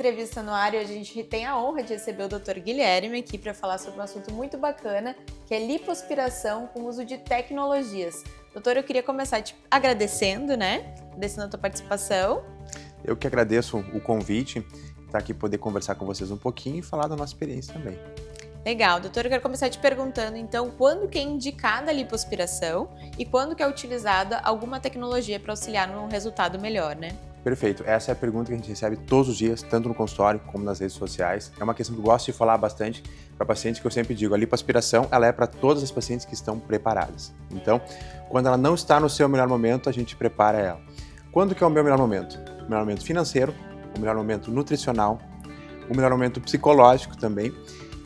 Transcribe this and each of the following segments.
Entrevista no Ar e hoje a gente tem a honra de receber o Dr. Guilherme aqui para falar sobre um assunto muito bacana, que é lipoaspiração com uso de tecnologias. Doutor, eu queria começar te agradecendo, né? Agradecendo a tua participação. Eu que agradeço o convite, estar aqui poder conversar com vocês um pouquinho e falar da nossa experiência também. Legal, doutor, eu quero começar te perguntando, então, quando que é indicada a lipoaspiração e quando que é utilizada alguma tecnologia para auxiliar num resultado melhor, né? Perfeito, essa é a pergunta que a gente recebe todos os dias, tanto no consultório como nas redes sociais. É uma questão que eu gosto de falar bastante para pacientes, que eu sempre digo, a lipoaspiração ela é para todas as pacientes que estão preparadas. Então, quando ela não está no seu melhor momento, a gente prepara ela. Quando que é o meu melhor momento? O melhor momento financeiro, o melhor momento nutricional, o melhor momento psicológico também,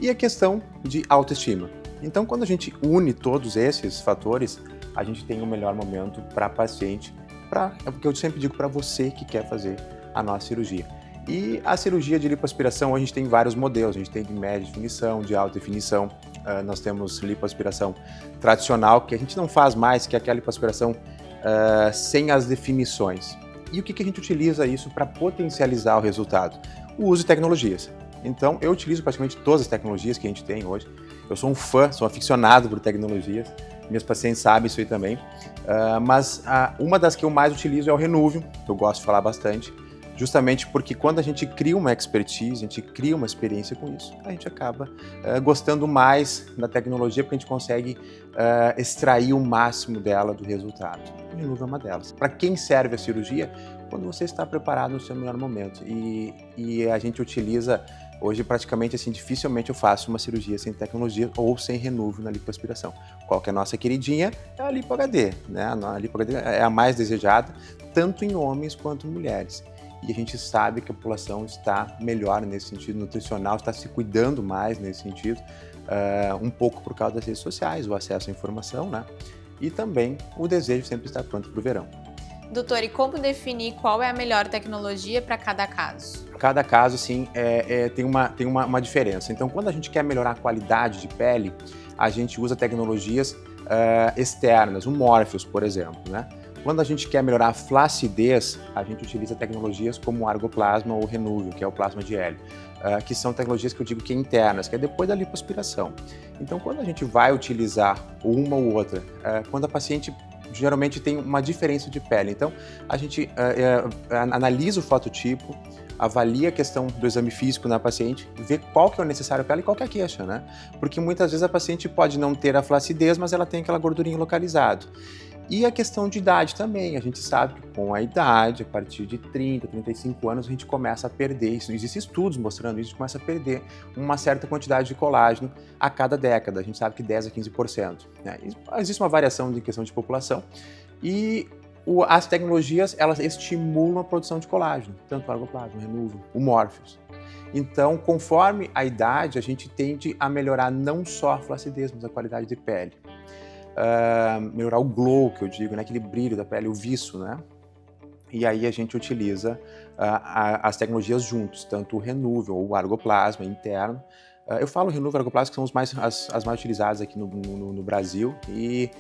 e a questão de autoestima. Então, quando a gente une todos esses fatores, a gente tem o melhor momento para a paciente, é porque eu sempre digo para você que quer fazer a nossa cirurgia. E a cirurgia de lipoaspiração, a gente tem vários modelos, a gente tem de média definição, de alta definição, nós temos lipoaspiração tradicional, que a gente não faz mais, que é aquela lipoaspiração sem as definições. E o que a gente utiliza isso para potencializar o resultado? O uso de tecnologias. Então, eu utilizo praticamente todas as tecnologias que a gente tem hoje. Eu sou um fã, sou aficionado por tecnologias. Minhas pacientes sabem isso aí também. Mas uma das que eu mais utilizo é o Renúvio, que eu gosto de falar bastante, justamente porque quando a gente cria uma expertise, a gente cria uma experiência com isso, a gente acaba gostando mais da tecnologia, porque a gente consegue extrair o máximo dela do resultado. O Renúvio é uma delas. Para quem serve a cirurgia? Quando você está preparado no seu melhor momento. E a gente utiliza, hoje praticamente assim, dificilmente eu faço uma cirurgia sem tecnologia ou sem Renúvio na lipoaspiração. Qual que é a nossa queridinha? É a Lipo HD, né? A Lipo HD é a mais desejada, tanto em homens quanto em mulheres. E a gente sabe que a população está melhor nesse sentido nutricional, está se cuidando mais nesse sentido, um pouco por causa das redes sociais, o acesso à informação, né? E também o desejo sempre estar pronto para o verão. Doutor, e como definir qual é a melhor tecnologia para cada caso? Cada caso, sim, tem uma diferença. Então, quando a gente quer melhorar a qualidade de pele, a gente usa tecnologias externas, o Morpheus, por exemplo, né? Quando a gente quer melhorar a flacidez, a gente utiliza tecnologias como o Argoplasma ou o Renúvio, que é o plasma de hélio, que são tecnologias que eu digo que é internas, que é depois da lipoaspiração. Então, quando a gente vai utilizar uma ou outra, quando a paciente geralmente tem uma diferença de pele, então a gente analisa o fototipo, avalia a questão do exame físico na paciente, vê qual que é o necessário para ela e qual que é a queixa, né? Porque muitas vezes a paciente pode não ter a flacidez, mas ela tem aquela gordurinha localizada. E a questão de idade também, a gente sabe que com a idade, a partir de 30, 35 anos, a gente começa a perder isso. Existem estudos mostrando isso, a gente começa a perder uma certa quantidade de colágeno a cada década, a gente sabe que 10 a 15%. Né? Existe uma variação em questão de população e as tecnologias, elas estimulam a produção de colágeno, tanto o Argoplasma, o Renúvio, o Morpheus. Então, conforme a idade, a gente tende a melhorar não só a flacidez, mas a qualidade de pele. Melhorar o glow, que eu digo, né? Aquele brilho da pele, o viço, né? E aí a gente utiliza as tecnologias juntos, tanto o Renúvio ou o Argoplasma interno. Eu falo Renúvio e Argoplasma, que são as mais utilizadas aqui no Brasil, e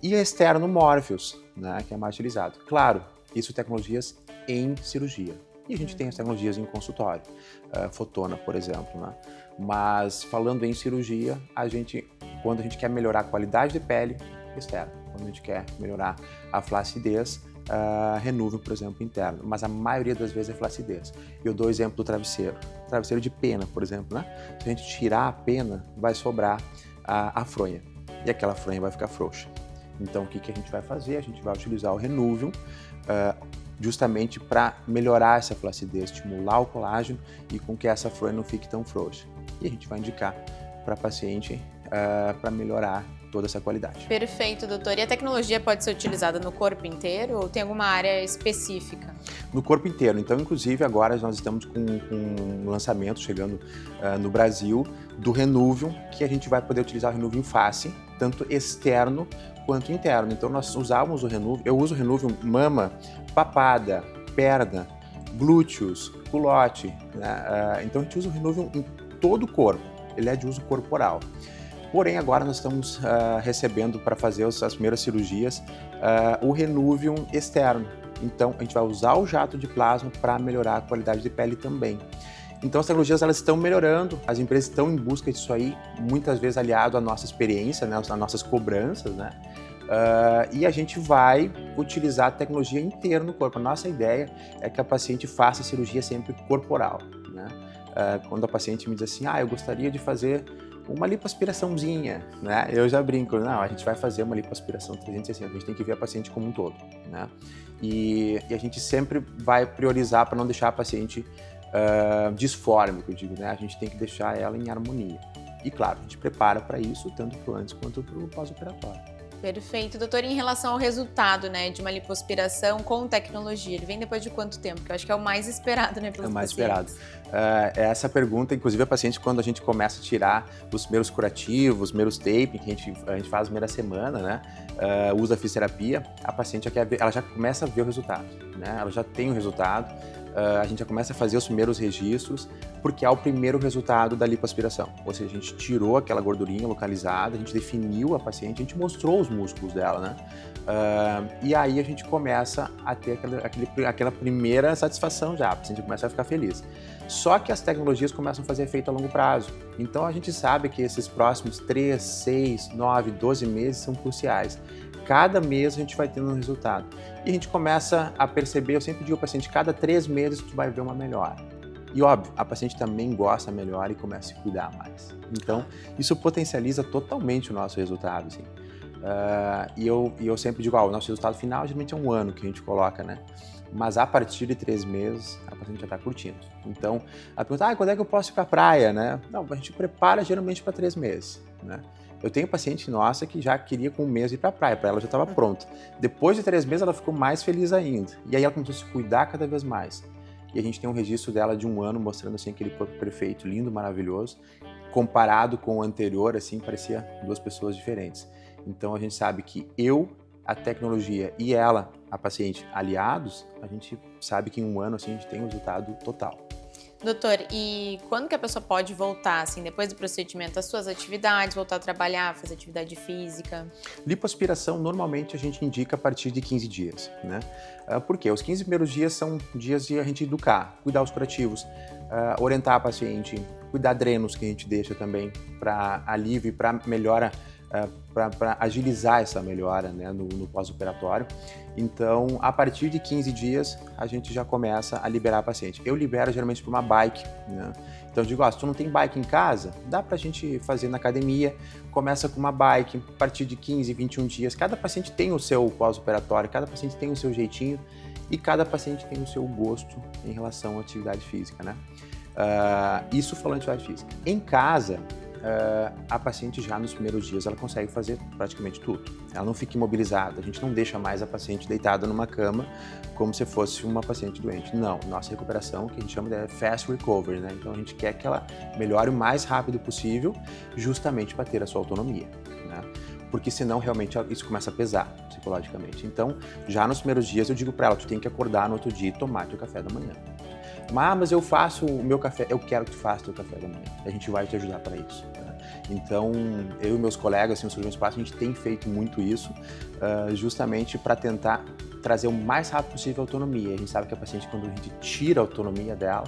externo o Morpheus, né? Que é mais utilizado. Claro, isso tecnologias em cirurgia. E a gente tem as tecnologias em consultório, Fotona, por exemplo, né? Mas falando em cirurgia, quando a gente quer melhorar a qualidade de pele, externo. Quando a gente quer melhorar a flacidez, Renúvio, por exemplo, interno. Mas a maioria das vezes é flacidez. Eu dou o exemplo do travesseiro. Travesseiro de pena, por exemplo, né? Se a gente tirar a pena, vai sobrar a fronha. E aquela fronha vai ficar frouxa. Então, o que a gente vai fazer? A gente vai utilizar o Renúvio, justamente para melhorar essa flacidez, estimular o colágeno e com que essa fronha não fique tão frouxa. E a gente vai indicar para a paciente para melhorar toda essa qualidade. Perfeito, doutor. E a tecnologia pode ser utilizada no corpo inteiro ou tem alguma área específica? No corpo inteiro. Então, inclusive, agora nós estamos com um lançamento chegando no Brasil do Renúvio, que a gente vai poder utilizar o Renúvio em face, tanto externo quanto interno. Então, nós usávamos o Renúvio, eu uso o Renúvio mama, papada, perna, glúteos, culote, né? Então, a gente usa o Renúvio em todo o corpo. Ele é de uso corporal. Porém, agora nós estamos recebendo para fazer as primeiras cirurgias o Renúvio externo. Então, a gente vai usar o jato de plasma para melhorar a qualidade de pele também. Então, as tecnologias elas estão melhorando, as empresas estão em busca disso aí, muitas vezes aliado à nossa experiência, né, às nossas cobranças, né? E a gente vai utilizar a tecnologia inteira no corpo. A nossa ideia é que a paciente faça a cirurgia sempre corporal, né? Quando a paciente me diz assim, eu gostaria de fazer uma lipoaspiraçãozinha, né? Eu já brinco, não, a gente vai fazer uma lipoaspiração 360, a gente tem que ver a paciente como um todo, né? E a gente sempre vai priorizar para não deixar a paciente disforme, que eu digo, né? A gente tem que deixar ela em harmonia. E claro, a gente prepara para isso, tanto para o antes quanto para o pós-operatório. Perfeito. Doutor, em relação ao resultado, né, de uma lipoaspiração com tecnologia, ele vem depois de quanto tempo? Que eu acho que é o mais esperado, né, pelos pacientes. É o mais esperado. Essa pergunta, inclusive, a paciente, quando a gente começa a tirar os primeiros curativos, os primeiros taping, que a gente faz na primeira semana, né, usa a fisioterapia, a paciente ela já começa a ver o resultado, né, ela já tem o resultado, a gente já começa a fazer os primeiros registros, porque é o primeiro resultado da lipoaspiração. Ou seja, a gente tirou aquela gordurinha localizada, a gente definiu a paciente, a gente mostrou os músculos dela, né? E aí a gente começa a ter aquela primeira satisfação já, a paciente começa a ficar feliz. Só que as tecnologias começam a fazer efeito a longo prazo. Então a gente sabe que esses próximos 3, 6, 9, 12 meses são cruciais. Cada mês a gente vai tendo um resultado. E a gente começa a perceber, eu sempre digo ao paciente, cada 3 meses tu vai ver uma melhora. E óbvio, a paciente também gosta melhor e começa a se cuidar mais. Então, isso potencializa totalmente o nosso resultado, assim. E eu sempre digo, o nosso resultado final geralmente é 1 ano que a gente coloca, né? Mas a partir de 3 meses, a paciente já está curtindo. Então, a pergunta, quando é que eu posso ir para a praia, né? Não, a gente prepara geralmente para 3 meses, né? Eu tenho paciente nossa que já queria com 1 mês ir para a praia, para ela já estava pronta. Depois de 3 meses ela ficou mais feliz ainda. E aí ela começou a se cuidar cada vez mais. E a gente tem um registro dela de 1 ano mostrando assim aquele corpo perfeito, lindo, maravilhoso. Comparado com o anterior, assim, parecia 2 pessoas diferentes. Então a gente sabe que a tecnologia e ela, a paciente, aliados, a gente sabe que em 1 ano assim, a gente tem um resultado total. Doutor, e quando que a pessoa pode voltar, assim, depois do procedimento, às suas atividades, voltar a trabalhar, fazer atividade física? Lipoaspiração, normalmente, a gente indica a partir de 15 dias, né? Por quê? Os 15 primeiros dias são dias de a gente educar, cuidar os curativos, orientar a paciente, cuidar drenos que a gente deixa também para alívio e para melhora, para agilizar essa melhora, né, no pós-operatório. Então, a partir de 15 dias, a gente já começa a liberar a paciente. Eu libero geralmente por uma bike, né? Então, eu digo, se tu não tem bike em casa, dá pra gente fazer na academia, começa com uma bike, a partir de 15, 21 dias. Cada paciente tem o seu pós-operatório, cada paciente tem o seu jeitinho e cada paciente tem o seu gosto em relação à atividade física, né? Isso falando de atividade física. Em casa, a paciente já nos primeiros dias ela consegue fazer praticamente tudo. Ela não fica imobilizada, a gente não deixa mais a paciente deitada numa cama como se fosse uma paciente doente. Não, nossa recuperação, que a gente chama de fast recovery, né? Então a gente quer que ela melhore o mais rápido possível, justamente para ter a sua autonomia, né? Porque senão realmente isso começa a pesar psicologicamente. Então, já nos primeiros dias eu digo para ela, tu tem que acordar no outro dia e tomar teu café da manhã. Mas eu faço o meu café, eu quero que tu faça o teu café da manhã. A gente vai te ajudar para isso, né? Então, eu e meus colegas, assim, o Surgião Espaço, a gente tem feito muito isso, justamente para tentar trazer o mais rápido possível a autonomia. A gente sabe que a paciente, quando a gente tira a autonomia dela,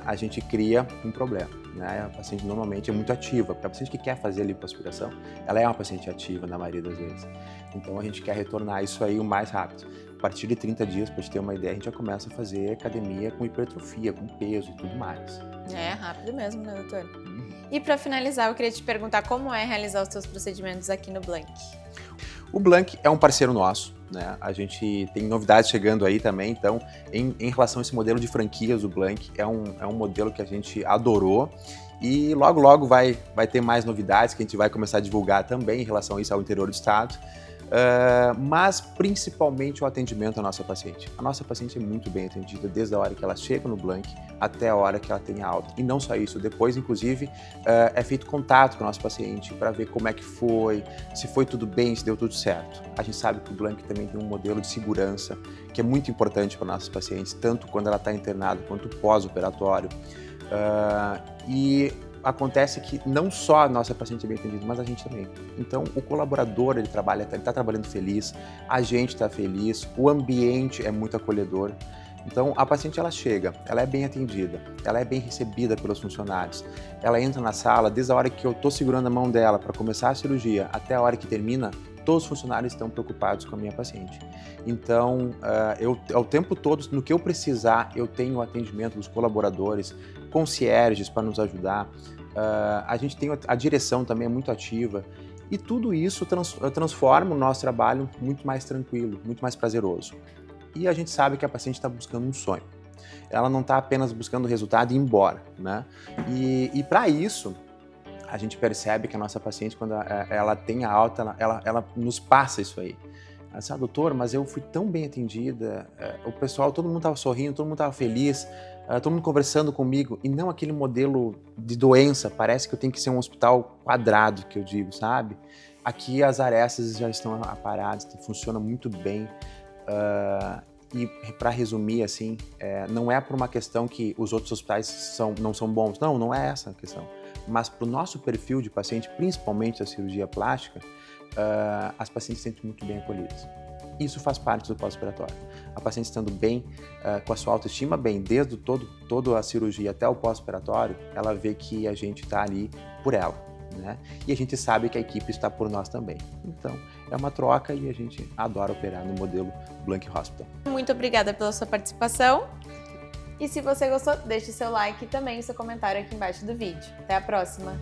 a gente cria um problema, né? A paciente normalmente é muito ativa, porque a paciente que quer fazer a lipoaspiração, ela é uma paciente ativa na maioria das vezes. Então, a gente quer retornar isso aí o mais rápido. A partir de 30 dias, para te ter uma ideia, a gente já começa a fazer academia com hipertrofia, com peso e tudo mais. É rápido mesmo, né, doutor? E para finalizar, eu queria te perguntar como é realizar os seus procedimentos aqui no Blank. O Blank é um parceiro nosso, né? A gente tem novidades chegando aí também, então, em relação a esse modelo de franquias, o Blank é um modelo que a gente adorou. E logo, logo vai ter mais novidades que a gente vai começar a divulgar também em relação a isso ao interior do estado. Mas principalmente o atendimento à nossa paciente. A nossa paciente é muito bem atendida desde a hora que ela chega no Blank até a hora que ela tem a alta. E não só isso, depois inclusive é feito contato com a nossa paciente para ver como é que foi, se foi tudo bem, se deu tudo certo. A gente sabe que o Blank também tem um modelo de segurança que é muito importante para nossos pacientes, tanto quando ela está internada quanto pós-operatório. E acontece que não só a nossa paciente é bem atendida, mas a gente também. Então, o colaborador, ele está trabalhando feliz, a gente está feliz, o ambiente é muito acolhedor. Então, a paciente, ela chega, ela é bem atendida, ela é bem recebida pelos funcionários, ela entra na sala, desde a hora que eu estou segurando a mão dela para começar a cirurgia até a hora que termina, todos os funcionários estão preocupados com a minha paciente. Então, ao tempo todo, no que eu precisar, eu tenho o atendimento dos colaboradores, concierges para nos ajudar, a gente tem a direção também é muito ativa, e tudo isso transforma o nosso trabalho muito mais tranquilo, muito mais prazeroso. E a gente sabe que a paciente está buscando um sonho. Ela não está apenas buscando o resultado e ir embora, né? E para isso, a gente percebe que a nossa paciente, quando ela tem a alta, ela nos passa isso aí. Ela diz, doutor, mas eu fui tão bem atendida, o pessoal, todo mundo estava sorrindo, todo mundo estava feliz, todo mundo conversando comigo, e não aquele modelo de doença, parece que eu tenho que ser um hospital quadrado, que eu digo, sabe? Aqui as arestas já estão aparadas, funciona muito bem. E para resumir, assim, não é por uma questão que os outros hospitais não são bons, não é essa a questão. Mas para o nosso perfil de paciente, principalmente a cirurgia plástica, as pacientes se sentem muito bem acolhidas. Isso faz parte do pós-operatório. A paciente estando bem, com a sua autoestima bem, desde toda a cirurgia até o pós-operatório, ela vê que a gente está ali por ela, né? E a gente sabe que a equipe está por nós também. Então, é uma troca e a gente adora operar no modelo Blank Hospital. Muito obrigada pela sua participação. E se você gostou, deixe seu like e também o seu comentário aqui embaixo do vídeo. Até a próxima!